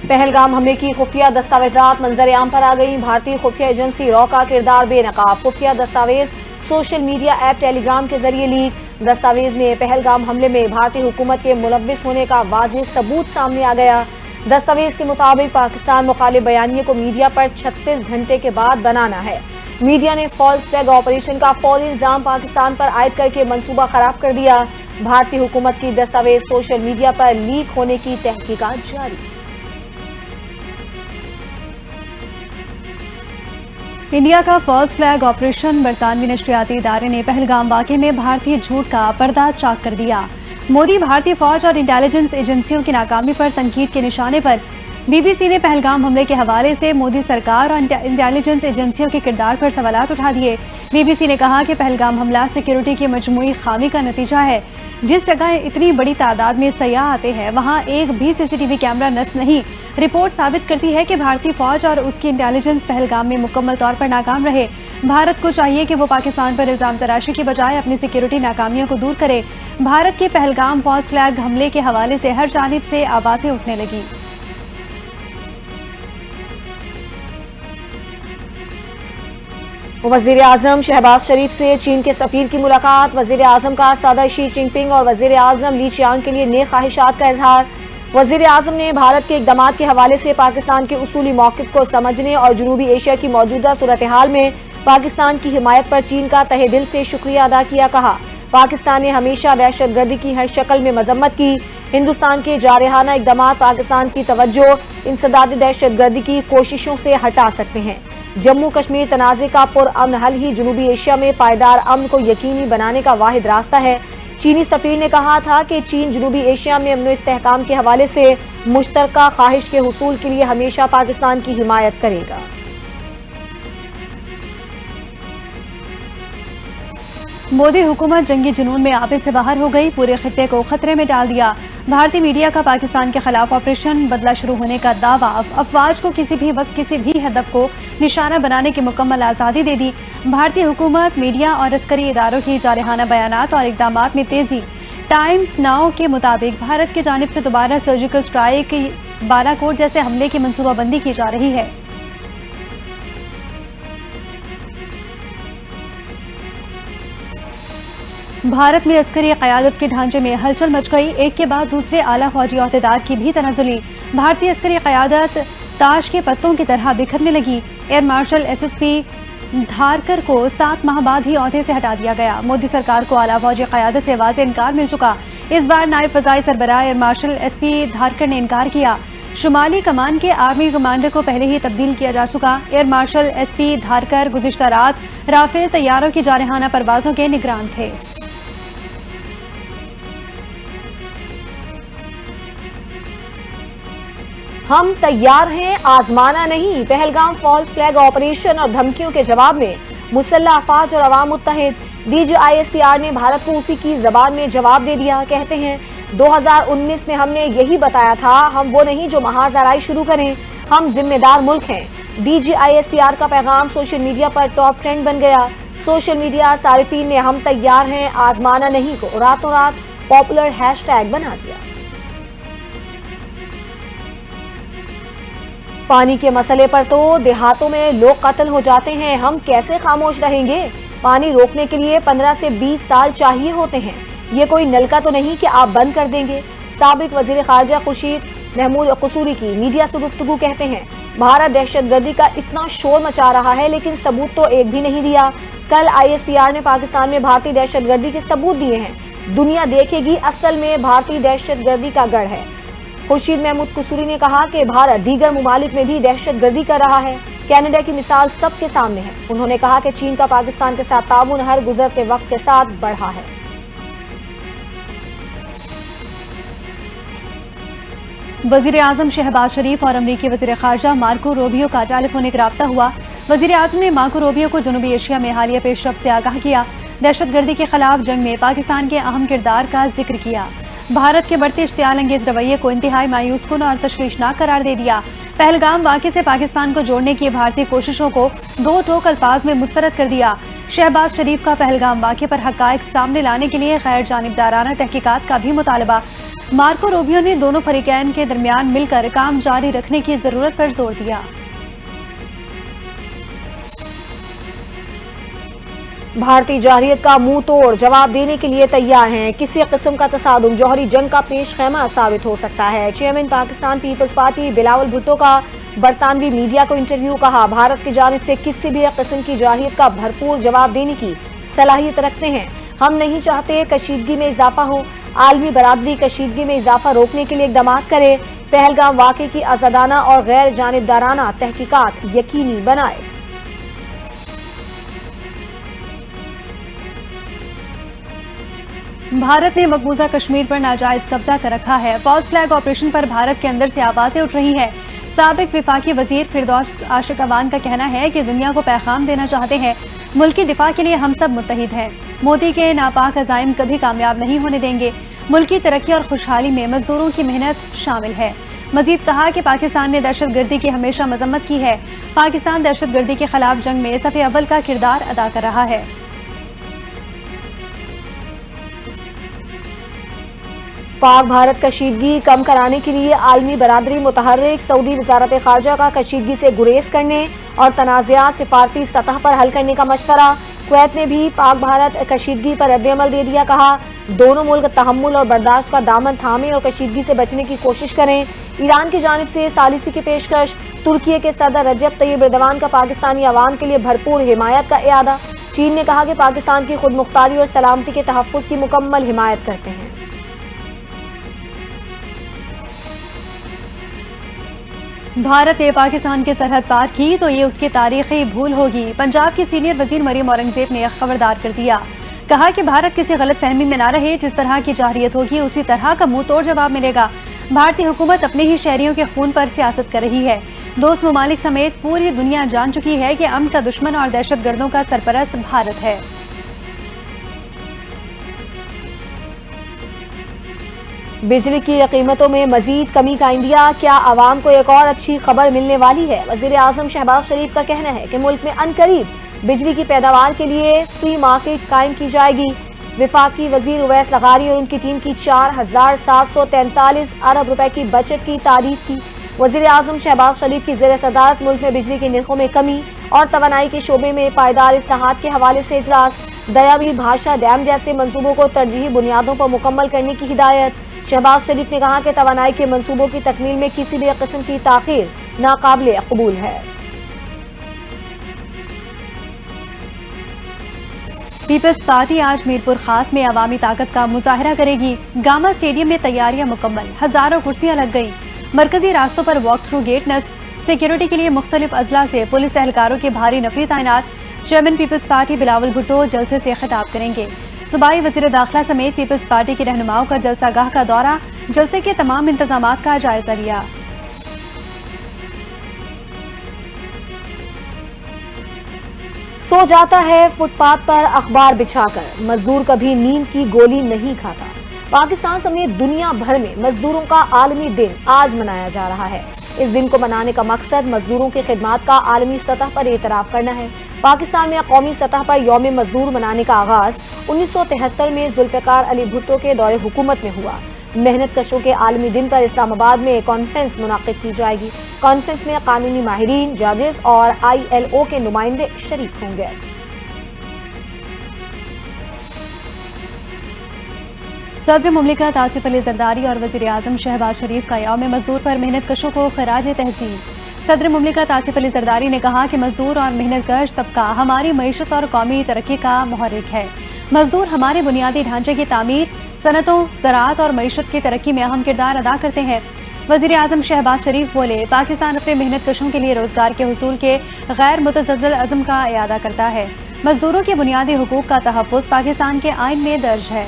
پہلگام حملے کی خفیہ دستاویزات منظر عام پر آ گئی. بھارتی خفیہ ایجنسی را کا کردار بے نقاب. خفیہ دستاویز سوشل میڈیا ایپ ٹیلی گرام کے ذریعے لیک. دستاویز میں پہلگام حملے میں بھارتی حکومت کے ملوث ہونے کا واضح ثبوت سامنے آ گیا. دستاویز کے مطابق پاکستان مخالف بیانیے کو میڈیا پر 36 گھنٹے کے بعد بنانا ہے. میڈیا نے فالس فلیگ آپریشن کا فوری الزام پاکستان پر عائد کر کے منصوبہ خراب کر دیا. بھارتی حکومت کی دستاویز سوشل میڈیا پر لیک ہونے کی تحقیقات جاری. انڈیا کا فالس فلیگ آپریشن. برطانوی نشریاتی ادارے نے پہلگام واقعے میں بھارتی جھوٹ کا پردہ چاک کر دیا. مودی بھارتی فوج اور انٹیلیجنس ایجنسیوں کی ناکامی پر تنقید کے نشانے پر بی بی سی نے پہلگام حملے کے حوالے سے مودی سرکار اور انٹیلیجنس ایجنسیوں کے کردار پر سوالات اٹھا دیے. بی بی سی نے کہا کہ پہلگام حملہ سیکیورٹی کی مجموعی خامی کا نتیجہ ہے. جس جگہ اتنی بڑی تعداد میں سیاح آتے ہیں وہاں ایک بھی سی سی ٹی وی کیمرہ نصب نہیں. رپورٹ ثابت کرتی ہے کہ بھارتی فوج اور اس کی انٹیلیجنس پہلگام میں مکمل طور پر ناکام رہے. بھارت کو چاہیے کہ وہ پاکستان پر الزام تراشی کی بجائے اپنی سیکیورٹی ناکامیوں کو دور کرے. بھارت کے پہلگام فالس فلیگ حملے کے حوالے سے ہر جانب سے آوازیں اٹھنے لگی. وزیر اعظم شہباز شریف سے چین کے سفیر کی ملاقات. وزیر اعظم کا صدر شی جن پنگ اور وزیر اعظم لی چیانگ کے لیے نیک خواہشات کا اظہار. وزیر اعظم نے بھارت کے اقدامات کے حوالے سے پاکستان کے اصولی موقف کو سمجھنے اور جنوبی ایشیا کی موجودہ صورتحال میں پاکستان کی حمایت پر چین کا تہہ دل سے شکریہ ادا کیا. کہا پاکستان نے ہمیشہ دہشت گردی کی ہر شکل میں مذمت کی. ہندوستان کے جارحانہ اقدامات پاکستان کی توجہ انسداد دہشت گردی کی کوششوں سے ہٹا سکتے ہیں. جموں کشمیر تنازع کا پرامن حل ہی جنوبی ایشیا میں پائیدار امن کو یقینی بنانے کا واحد راستہ ہے. چینی سفیر نے کہا تھا کہ چین جنوبی ایشیا میں امن و استحکام کے حوالے سے مشترکہ خواہش کے حصول کے لیے ہمیشہ پاکستان کی حمایت کرے گا. مودی حکومت جنگی جنون میں آپے سے باہر ہو گئی. پورے خطے کو خطرے میں ڈال دیا. بھارتی میڈیا کا پاکستان کے خلاف آپریشن بدلہ شروع ہونے کا دعویٰ. افواج کو کسی بھی وقت کسی بھی ہدف کو نشانہ بنانے کی مکمل آزادی دے دی. بھارتی حکومت میڈیا اور عسکری اداروں کی جارحانہ بیانات اور اقدامات میں تیزی. ٹائمز ناؤ کے مطابق بھارت کی جانب سے دوبارہ سرجیکل اسٹرائک بالاکوٹ جیسے حملے کی منصوبہ بندی کی جا رہی ہے. بھارت میں عسکری قیادت کے ڈھانچے میں ہلچل مچ گئی. ایک کے بعد دوسرے اعلیٰ فوجی عہدیدار کی بھی تنزلی. بھارتی عسکری قیادت تاش کے پتوں کی طرح بکھرنے لگی. Air marshal S S P Dharkar کو 7 ماہ بعد ہی عہدے سے ہٹا دیا گیا. مودی سرکار کو اعلیٰ فوجی قیادت سے واضح انکار مل چکا. اس بار نائب فضائی سربراہ ایئر مارشل ایس پی دھارکر نے انکار کیا. شمالی کمان کے آرمی کمانڈر کو پہلے ہی تبدیل کیا جا چکا. ایئر مارشل ایس پی دھارکر گزشتہ رات رافیل طیاروں کی جارحانہ پروازوں کے نگران تھے. ہم تیار ہیں آزمانا نہیں. پہلگام فالس فلیگ آپریشن اور دھمکیوں کے جواب میں مسلح افواج اور عوام متحد. D G I S P R نے بھارت کو اسی کی زبان میں جواب دے دیا. کہتے ہیں 2019 میں ہم نے یہی بتایا تھا. ہم وہ نہیں جو محاذ آرائی شروع کریں. ہم ذمہ دار ملک ہیں. D G I S P R کا پیغام سوشل میڈیا پر ٹاپ ٹرینڈ بن گیا. سوشل میڈیا صارفین نے ہم تیار ہیں آزمانا نہیں کو راتوں رات پاپولر ہیش ٹیگ بنا دیا. پانی کے مسئلے پر تو دیہاتوں میں لوگ قتل ہو جاتے ہیں. ہم کیسے خاموش رہیں گے؟ پانی روکنے کے لیے 15 سے 20 سال چاہیے ہوتے ہیں. یہ کوئی نلکا تو نہیں کہ آپ بند کر دیں گے. سابق وزیر خارجہ خورشید محمود قصوری کی میڈیا سے گفتگو. کہتے ہیں بھارت دہشت گردی کا اتنا شور مچا رہا ہے لیکن ثبوت تو ایک بھی نہیں دیا. کل آئی ایس پی آر نے پاکستان میں بھارتی دہشت گردی کے ثبوت دیے ہیں. دنیا دیکھے گی اصل میں بھارتی دہشت گردی کا گڑھ ہے. خورشید محمود قصوری نے کہا کہ بھارت دیگر ممالک میں بھی دہشت گردی کر رہا ہے. کینیڈا کی مثال سب کے سامنے ہے. انہوں نے کہا کہ چین کا پاکستان کے ساتھ تعاون ہر گزرتے وقت کے ساتھ بڑھا ہے. وزیر اعظم شہباز شریف اور امریکی وزیر خارجہ مارکو روبیو کا ٹیلی فونک رابطہ ہوا. وزیر اعظم نے مارکو روبیو کو جنوبی ایشیا میں حالیہ پیش رفت سے آگاہ کیا. دہشت گردی کے خلاف جنگ میں پاکستان کے اہم کردار کا ذکر کیا. بھارت کے بڑھتے اشتعال انگیز رویے کو انتہائی مایوس کن اور تشویشناک قرار دے دیا. پہلگام واقعے سے پاکستان کو جوڑنے کی بھارتی کوششوں کو دو ٹوک الفاظ میں مسترد کر دیا. شہباز شریف کا پہلگام واقعے پر حقائق سامنے لانے کے لیے غیر جانبدارانہ تحقیقات کا بھی مطالبہ. مارکو روبیو نے دونوں فریقین کے درمیان مل کر کام جاری رکھنے کی ضرورت پر زور دیا۔ بھارتی جارحیت کا منہ توڑ جواب دینے کے لیے تیار ہیں۔ کسی قسم کا تصادم جوہری جنگ کا پیش خیمہ ثابت ہو سکتا ہے۔ Chairman Pakistan Peoples Party Bilawal Bhutto کا برطانوی میڈیا کو انٹرویو۔ کہا، بھارت کی جانب سے کسی بھی قسم کی جارحیت کا بھرپور جواب دینے کی صلاحیت رکھتے ہیں۔ ہم نہیں چاہتے کشیدگی میں اضافہ ہو۔ عالمی برادری کشیدگی میں اضافہ روکنے کے لیے اقدامات کرے۔ پہلگام واقعے کی آزادانہ اور غیر جانبدارانہ تحقیقات یقینی بنائے۔ بھارت نے مقبوضہ کشمیر پر ناجائز قبضہ کر رکھا ہے۔ فالس فلیگ آپریشن پر بھارت کے اندر سے آوازیں اٹھ رہی ہیں۔ سابق وفاقی وزیر فردوس عاشق امان کا کہنا ہے کہ دنیا کو پیغام دینا چاہتے ہیں، ملک کی دفاع کے لیے ہم سب متحد ہیں۔ مودی کے ناپاک عزائم کبھی کامیاب نہیں ہونے دیں گے۔ ملک کی ترقی اور خوشحالی میں مزدوروں کی محنت شامل ہے۔ مزید کہا کہ پاکستان نے دہشت گردی کی ہمیشہ مذمت کی ہے۔ پاکستان دہشت گردی کے خلاف جنگ میں صف اول کا کردار ادا کر رہا ہے۔ پاک بھارت کشیدگی کم کرانے کے لیے عالمی برادری متحرک۔ سعودی وزارت خارجہ کا کشیدگی سے گریز کرنے اور تنازعات سفارتی سطح پر حل کرنے کا مشورہ۔ کویت نے بھی پاک بھارت کشیدگی پر رد عمل دے دیا۔ کہا، دونوں ملک تحمل اور برداشت کا دامن تھامیں اور کشیدگی سے بچنے کی کوشش کریں۔ ایران کی جانب سے ثالثی کی پیشکش۔ ترکی کے صدر رجب طیب ایردوان کا پاکستانی عوام کے لیے بھرپور حمایت کا اعادہ۔ چین نے کہا کہ پاکستان کی خود مختاری اور سلامتی کے تحفظ کی مکمل حمایت کرتے ہیں۔ بھارت نے پاکستان کی سرحد پار کی تو یہ اس کی تاریخی بھول ہوگی۔ پنجاب کی سینئر وزیر مریم اورنگزیب نے خبردار کر دیا۔ کہا کہ بھارت کسی غلط فہمی میں نہ رہے۔ جس طرح کی جارحیت ہوگی اسی طرح کا منہ توڑ جواب ملے گا۔ بھارتی حکومت اپنے ہی شہریوں کے خون پر سیاست کر رہی ہے۔ دوست ممالک سمیت پوری دنیا جان چکی ہے کہ امن کا دشمن اور دہشت گردوں کا سرپرست بھارت ہے۔ بجلی کی قیمتوں میں مزید کمی کا انڈیا۔ کیا عوام کو ایک اور اچھی خبر ملنے والی ہے؟ وزیر اعظم شہباز شریف کا کہنا ہے کہ ملک میں عنقریب بجلی کی پیداوار کے لیے فری مارکیٹ قائم کی جائے گی۔ وفاقی وزیر اویس لغاری اور ان کی ٹیم کی 4743 ارب روپے کی بچت کی تعریف کی۔ وزیر اعظم شہباز شریف کی زیر صدارت ملک میں بجلی کے نرخوں میں کمی اور توانائی کے شعبے میں پائیدار اصلاحات کے حوالے سے اجلاس۔ دیابی بھاشا ڈیم جیسے منصوبوں کو ترجیحی بنیادوں پر مکمل کرنے کی ہدایت۔ شہباز شریف نے کہا کہ توانائی کے منصوبوں کی تکمیل میں کسی بھی قسم کی تاخیر ناقابل قبول ہے۔ پیپلز پارٹی آج میرپور خاص میں عوامی طاقت کا مظاہرہ کرے گی۔ گاما اسٹیڈیم میں تیاریاں مکمل، ہزاروں کرسیاں لگ گئیں۔ مرکزی راستوں پر واک تھرو گیٹ نصب، سیکیورٹی کے لیے مختلف اضلاع سے پولیس اہلکاروں کی بھاری نفری تعینات۔ Chairman Peoples Party Bilawal Bhutto جلسے سے خطاب کریں گے۔ صوبائی وزیر داخلہ سمیت پیپلز پارٹی کی رہنماؤں کا جلسہ گاہ کا دورہ، جلسے کے تمام انتظامات کا جائزہ لیا۔ سو جاتا ہے فٹ پاتھ پر اخبار بچھا کر، مزدور کبھی نیند کی گولی نہیں کھاتا۔ پاکستان سمیت دنیا بھر میں مزدوروں کا عالمی دن آج منایا جا رہا ہے۔ اس دن کو منانے کا مقصد مزدوروں کی خدمات کا عالمی سطح پر اعتراف کرنا ہے۔ پاکستان میں قومی سطح پر یوم مزدور منانے کا آغاز 1973 میں ذوالفقار علی بھٹو کے دور حکومت میں ہوا۔ محنت کشوں کے عالمی دن پر اسلام آباد میں کانفرنس منعقد کی جائے گی۔ کانفرنس میں قانونی ماہرین، ججز اور ILO کے نمائندے شریک ہوں گے۔ صدر مملکت آصف علی زرداری اور وزیر اعظم شہباز شریف کا یوم مزدور پر محنت کشوں کو خراج تحسین۔ صدر مملکت آصف علی زرداری نے کہا کہ مزدور اور محنت کش طبقہ ہماری معیشت اور قومی ترقی کا محرک ہے۔ مزدور ہمارے بنیادی ڈھانچے کی تعمیر، صنعتوں، زراعت اور معیشت کی ترقی میں اہم کردار ادا کرتے ہیں۔ وزیر اعظم شہباز شریف بولے، پاکستان اپنے محنت کشوں کے لیے روزگار کے حصول کے غیر متزلزل عزم کا اعادہ کرتا ہے۔ مزدوروں کے بنیادی حقوق کا تحفظ پاکستان کے آئین میں درج ہے۔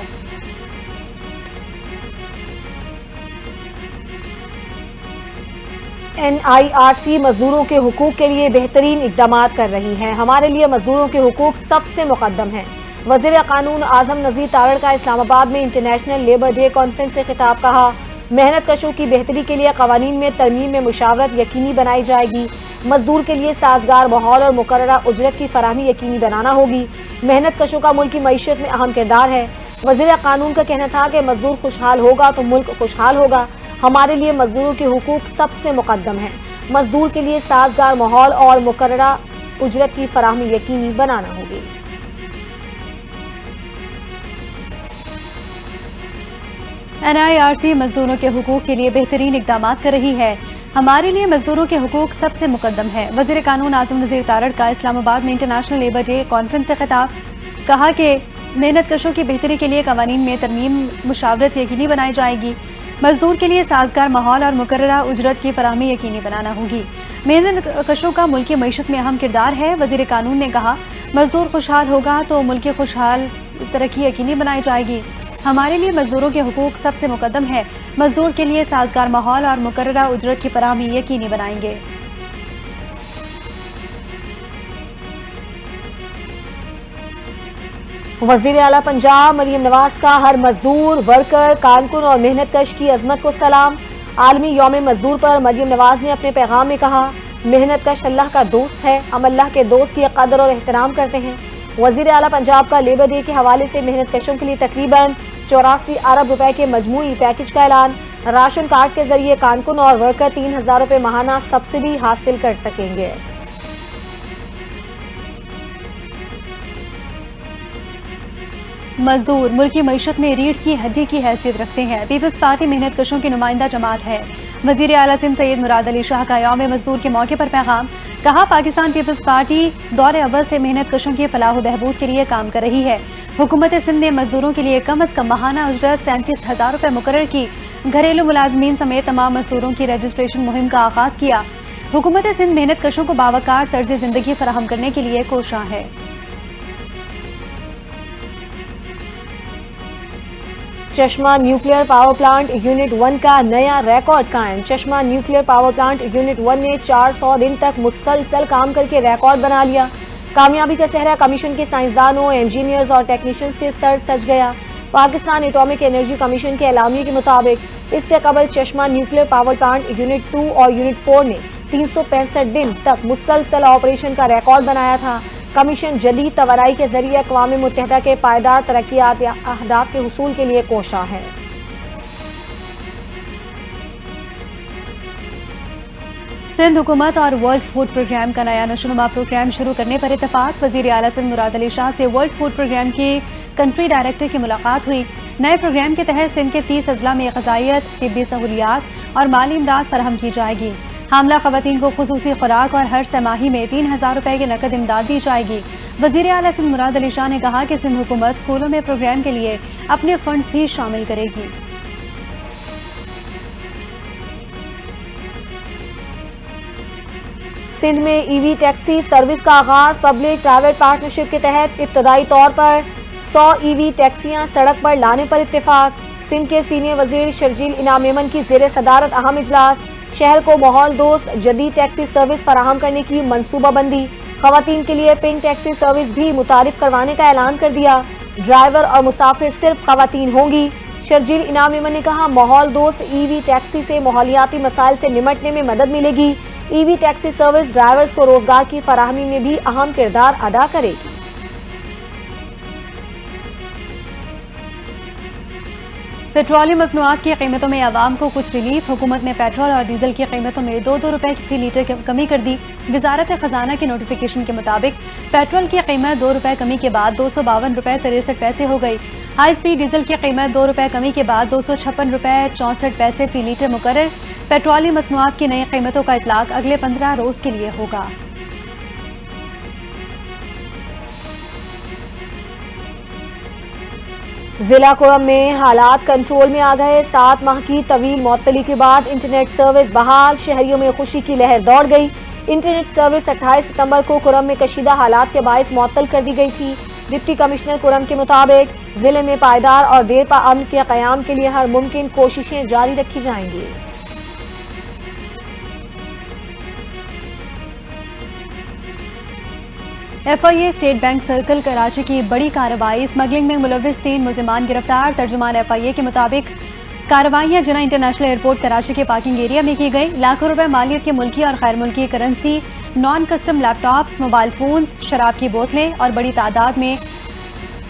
NIRC مزدوروں کے حقوق کے لیے بہترین اقدامات کر رہی ہے۔ ہمارے لیے مزدوروں کے حقوق سب سے مقدم ہیں۔ وزیر قانون اعظم نذیر تارڑ کا اسلام آباد میں انٹرنیشنل لیبر ڈے کانفرنس سے خطاب۔ کہا، محنت کشوں کی بہتری کے لیے قوانین میں ترمیم میں مشاورت یقینی بنائی جائے گی۔ مزدور کے لیے سازگار ماحول اور مقررہ اجرت کی فراہمی یقینی بنانا ہوگی۔ محنت کشوں کا ملکی معیشت میں اہم کردار ہے۔ وزیر قانون کا کہنا تھا کہ مزدور خوشحال ہوگا تو ملک خوشحال ہوگا. ہمارے لیے مزدوروں کے حقوق سب سے مقدم ہیں. مزدور کے لیے سازگار ماحول اور مقررہ اجرت کی فراہمی یقینی بنانا ہوگی. NIRC مزدوروں کے حقوق کے لیے بہترین اقدامات کر رہی ہے. ہمارے لیے مزدوروں کے حقوق سب سے مقدم ہے. وزیر قانون اعظم نذیر تارڑ کا اسلام آباد میں انٹرنیشنل لیبر ڈے کانفرنس سے خطاب. کہا کہ محنت کشوں کی بہتری کے لیے قوانین میں ترمیم مشاورت یقینی بنائی جائے گی. مزدور کے لیے سازگار ماحول اور مقررہ اجرت کی فراہمی یقینی بنانا ہوگی. محنت کشوں کا ملکی معیشت میں اہم کردار ہے. وزیر قانون نے کہا مزدور خوشحال ہوگا تو ملکی خوشحال ترقی یقینی بنائی جائے گی. ہمارے لیے مزدوروں کے حقوق سب سے مقدم ہے. مزدور کے لیے سازگار ماحول اور مقررہ اجرت کی فراہمی یقینی بنائیں گے. وزیر اعلیٰ پنجاب مریم نواز کا ہر مزدور، ورکر، کارکن اور محنت کش کی عظمت کو سلام. عالمی یوم مزدور پر مریم نواز نے اپنے پیغام میں کہا محنت کش اللہ کا دوست ہے، ہم اللہ کے دوست کی قدر اور احترام کرتے ہیں. وزیر اعلیٰ پنجاب کا لیبر ڈے کے حوالے سے محنت کشوں کے لیے تقریباً 84 ارب روپے کے مجموعی پیکج کا اعلان. راشن کارڈ کے ذریعے کارکن اور ورکر 3000 روپے ماہانہ سبسڈی حاصل کر سکیں گے. مزدور ملکی معیشت میں ریڑھ کی ہڈی کی حیثیت رکھتے ہیں. پیپلز پارٹی محنت کشوں کی نمائندہ جماعت ہے. وزیر اعلیٰ سندھ سید مراد علی شاہ کا یوم مزدور کے موقع پر پیغام. کہا پاکستان پیپلز پارٹی دور اول سے محنت کشوں کی فلاح و بہبود کے لیے کام کر رہی ہے. حکومت سندھ نے مزدوروں کے لیے کم از کم ماہانہ اجرت 37,000 روپے مقرر کی. گھریلو ملازمین سمیت تمام مزدوروں کی رجسٹریشن مہم کا آغاز کیا. حکومت سندھ محنت کشوں کو باوقار طرز زندگی فراہم کرنے کے لیے کوشاں ہے. چشمہ نیوکلیئر پاور پلانٹ یونٹ 1 کا نیا ریکارڈ قائم. چشمہ نیوکلیئر پاور پلانٹ یونٹ 1 نے 400 دن تک مسلسل کام کر کے ریکارڈ بنا لیا. کامیابی کا صحرا کمیشن کے سائنسدانوں، انجینئرز اور ٹیکنیشینز کے سر سج گیا. پاکستان ایٹامک انرجی کمیشن کے اعلامیے کے مطابق اس سے قبل چشمہ نیوکلیئر پاور پلانٹ یونٹ 2 اور یونٹ 4 نے 365 دن تک مسلسل آپریشن کا ریکارڈ بنایا تھا. کمیشن جدید توانائی کے ذریعے اقوام متحدہ کے پائیدار ترقیاتی اہداف کے حصول کے لیے کوشاں ہے. سندھ حکومت اور ورلڈ فوڈ پروگرام کا نیا نشوونما پروگرام شروع کرنے پر اتفاق. وزیر اعلیٰ سندھ مراد علی شاہ سے ورلڈ فوڈ پروگرام کی کنٹری ڈائریکٹر کی ملاقات ہوئی. نئے پروگرام کے تحت سندھ کے 30 اضلاع میں غذائیت، طبی سہولیات اور مالی امداد فراہم کی جائے گی. حاملہ خواتین کو خصوصی خوراک اور ہر سہ ماہی میں 3,000 روپے کی نقد امداد دی جائے گی. وزیر اعلیٰ سندھ مراد علی شاہ نے کہا کہ سندھ حکومت اسکولوں میں پروگرام کے لیے اپنے فنڈز بھی شامل کرے گی. سندھ میں ای وی ٹیکسی سروس کا آغاز. پبلک پرائیویٹ پارٹنرشپ کے تحت ابتدائی طور پر 100 ای وی ٹیکسیاں سڑک پر لانے پر اتفاق. سندھ کے سینئر وزیر شرجیل انعام میمن کی زیر صدارت اہم اجلاس. شہر کو ماحول دوست جدید ٹیکسی سروس فراہم کرنے کی منصوبہ بندی. خواتین کے لیے پنک ٹیکسی سروس بھی متعارف کروانے کا اعلان کر دیا. ڈرائیور اور مسافر صرف خواتین ہوں گی. شرجیل انعام میمن نے کہا ماحول دوست ای وی ٹیکسی سے ماحولیاتی مسائل سے نمٹنے میں مدد ملے گی. ای وی ٹیکسی سروس ڈرائیورز کو روزگار کی فراہمی میں بھی اہم کردار ادا کرے گی. پیٹرولیم مصنوعات کی قیمتوں میں عوام کو کچھ ریلیف. حکومت نے پیٹرول اور ڈیزل کی قیمتوں میں 2 روپے فی لیٹر کمی کر دی. وزارت خزانہ کی نوٹیفیکیشن کے مطابق پیٹرول کی قیمت 2 روپے کمی کے بعد 252 روپے 63 پیسے ہو گئی. ہائی سپیڈ ڈیزل کی قیمت 2 روپے کمی کے بعد 256 روپے 64 پیسے فی لیٹر مقرر. پیٹرولیم مصنوعات کی نئی قیمتوں کا اطلاق اگلے 15 روز کے لیے ہوگا. ضلع کرم میں حالات کنٹرول میں آ گئے. 7 ماہ کی طویل معطلی کے بعد انٹرنیٹ سروس بحال. شہریوں میں خوشی کی لہر دوڑ گئی. انٹرنیٹ سروس 28 ستمبر کو کرم میں کشیدہ حالات کے باعث معطل کر دی گئی تھی. ڈپٹی کمشنر کرم کے مطابق ضلع میں پائیدار اور دیر پا امن کے قیام کے لیے ہر ممکن کوششیں جاری رکھی جائیں گی. FIA state bank circle Karachi کی بڑی کارروائی. اسمگلنگ میں ملوث 3 ملزمان گرفتار. ترجمان FIA کے مطابق کارروائیاں جناح انٹرنیشنل ایئرپورٹ کراچی کے پارکنگ ایریا میں کی گئی. لاکھوں روپے مالیت کے ملکی اور غیر ملکی کرنسی، نان کسٹم لیپ ٹاپس، موبائل فونز، شراب کی بوتلیں اور بڑی تعداد میں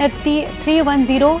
310